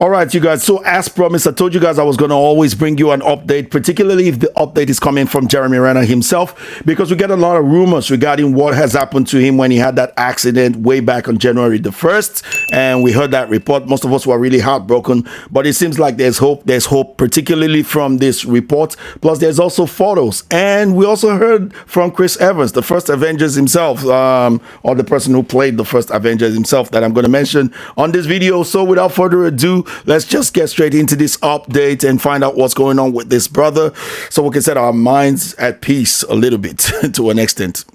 All right, you guys. So as promised, I told you guys I was going to always bring you an update, particularly if the update is coming from Jeremy Renner himself, because we get a lot of rumors regarding what has happened to him when he had that accident way back on January the 1st. And we heard that report. Most of us were really heartbroken, but it seems like there's hope. There's hope, particularly from this report. Plus, there's also photos. And we also heard from Chris Evans, the first Avengers himself, or the person who played the first Avengers himself that I'm going to mention on this video. So without further ado, let's just get straight into this update and find out what's going on with this brother so we can set our minds at peace a little bit to an extent.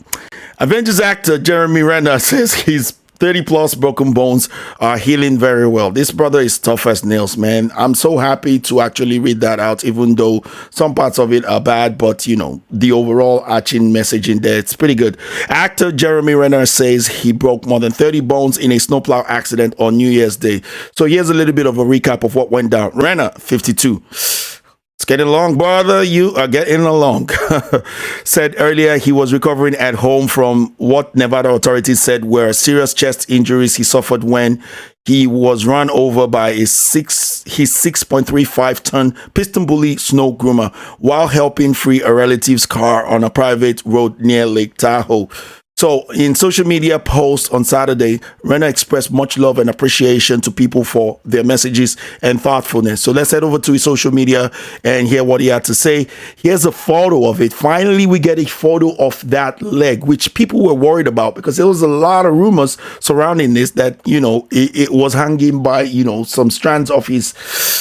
Avengers actor Jeremy Renner says his 30 plus broken bones are healing very well. This brother is tough as nails, man. I'm so happy to actually read that out, even though some parts of it are bad, but you know, the overall arching message in there, it's pretty good. Actor Jeremy Renner says he broke more than 30 bones in a snowplow accident on New Year's Day. So here's a little bit of a recap of what went down. Renner, 52. It's getting along, brother. You are getting along. Said earlier he was recovering at home from what Nevada authorities said were serious chest injuries he suffered when he was run over by his 6.35-ton piston bully snow groomer while helping free a relative's car on a private road near Lake Tahoe. So in social media posts on Saturday, Renner expressed much love and appreciation to people for their messages and thoughtfulness. So let's head over to his social media and hear what he had to say. Here's a photo of it. Finally, we get a photo of that leg, which people were worried about because there was a lot of rumors surrounding this that, you know, it was hanging by, you know, some strands of his,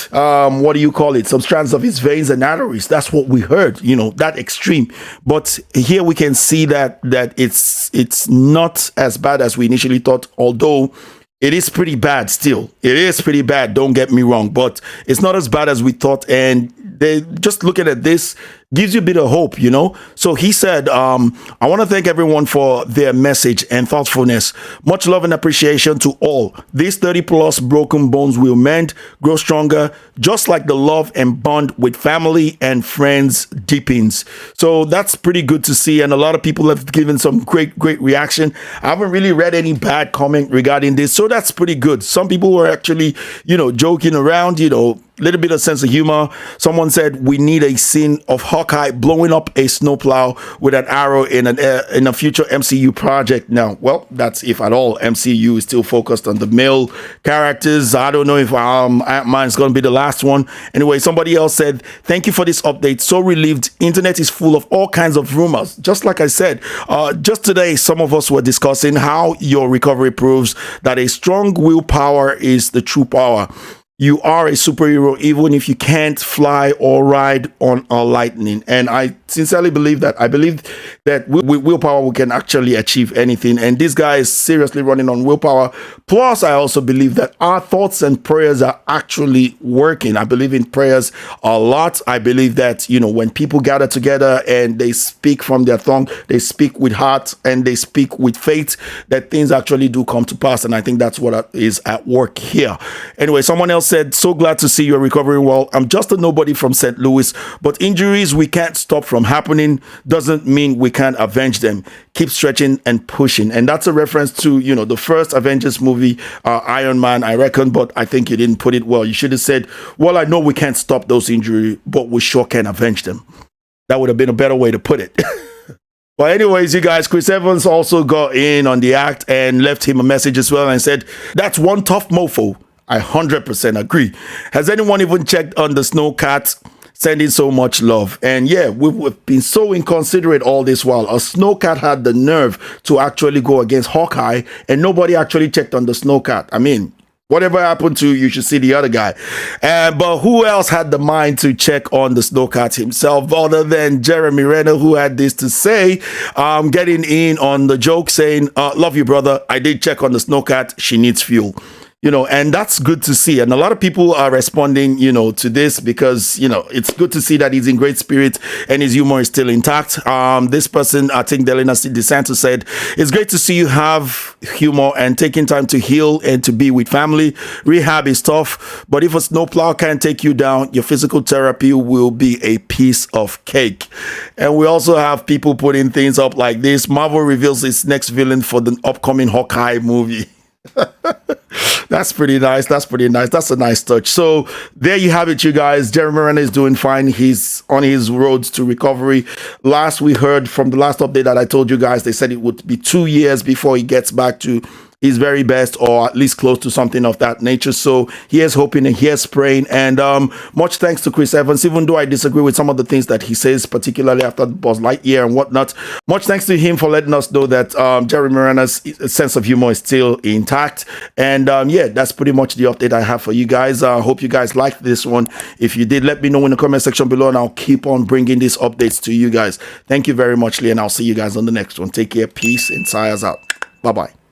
what do you call it? Some strands of his veins and arteries. That's what we heard, you know, that extreme. But here we can see that it's not as bad as we initially thought, although it is pretty bad still. It is pretty bad, don't get me wrong, but it's not as bad as we thought. And they just looking at this gives you a bit of hope, you know. So he said, I want to thank everyone for their message and thoughtfulness. Much love and appreciation to all. These 30 plus broken bones will mend, grow stronger, just like the love and bond with family and friends deepens. So that's pretty good to see. And a lot of people have given some great reaction. I haven't really read any bad comment regarding this. So that's pretty good. Some people were actually, you know, joking around, you know, little bit of sense of humor. Someone said we need a scene of Hawkeye blowing up a snowplow with an arrow in a future MCU project. Now, well, that's if at all. MCU is still focused on the male characters. I don't know if Ant-Man is going to be the last one. Anyway, somebody else said, thank you for this update. So relieved. Internet is full of all kinds of rumors. Just like I said, just today, some of us were discussing how your recovery proves that a strong willpower is the true power. You are a superhero even if you can't fly or ride on a lightning. And I sincerely believe that. I believe that with willpower we can actually achieve anything. And this guy is seriously running on willpower. Plus, I also believe that our thoughts and prayers are actually working. I believe in prayers a lot. I believe that, you know, when people gather together and they speak from their tongue, they speak with heart and they speak with faith, that things actually do come to pass. And I think that's what is at work here. Anyway, someone else said, so glad to see you're recovering well. I'm just a nobody from St. Louis, but injuries we can't stop from happening doesn't mean we can't avenge them. Keep stretching and pushing. And that's a reference to, you know, the first Avengers movie, Iron Man, I reckon, but I think you didn't put it well. You should have said, well, I know we can't stop those injuries, but we sure can avenge them. That would have been a better way to put it. But anyways, you guys, Chris Evans also got in on the act and left him a message as well and said, that's one tough mofo. I 100% agree. Has anyone even checked on the snowcat? Sending so much love. And yeah, we've been so inconsiderate all this while. A snowcat had the nerve to actually go against Hawkeye and nobody actually checked on the snowcat. I mean, whatever happened to you should see the other guy. But who else had the mind to check on the snowcat himself other than Jeremy Renner, who had this to say, getting in on the joke saying, love you, brother. I did check on the snowcat. She needs fuel. You know, and that's good to see. And a lot of people are responding, you know, to this because, you know, it's good to see that he's in great spirit and his humor is still intact. This person, I think Delina DeSantis said, it's great to see you have humor and taking time to heal and to be with family. Rehab is tough, but if a snowplow can't take you down, your physical therapy will be a piece of cake. And we also have people putting things up like this. Marvel reveals its next villain for the upcoming Hawkeye movie. That's pretty nice. That's pretty nice. That's a nice touch. So there you have it, you guys. Jeremy Renner is doing fine. He's on his road to recovery. Last we heard from the last update that I told you guys, they said it would be 2 years before he gets back to his very best, or at least close to something of that nature. So here's hoping and here's praying. And much thanks to Chris Evans, even though I disagree with some of the things that he says, particularly after Buzz Lightyear and whatnot. Much thanks to him for letting us know that Jeremy Renner's sense of humor is still intact. And yeah, that's pretty much the update I have for you guys. I hope you guys liked this one. If you did, let me know in the comment section below, and I'll keep on bringing these updates to you guys. Thank you very much, Lee, and I'll see you guys on the next one. Take care, peace, and Sire's out. Bye-bye.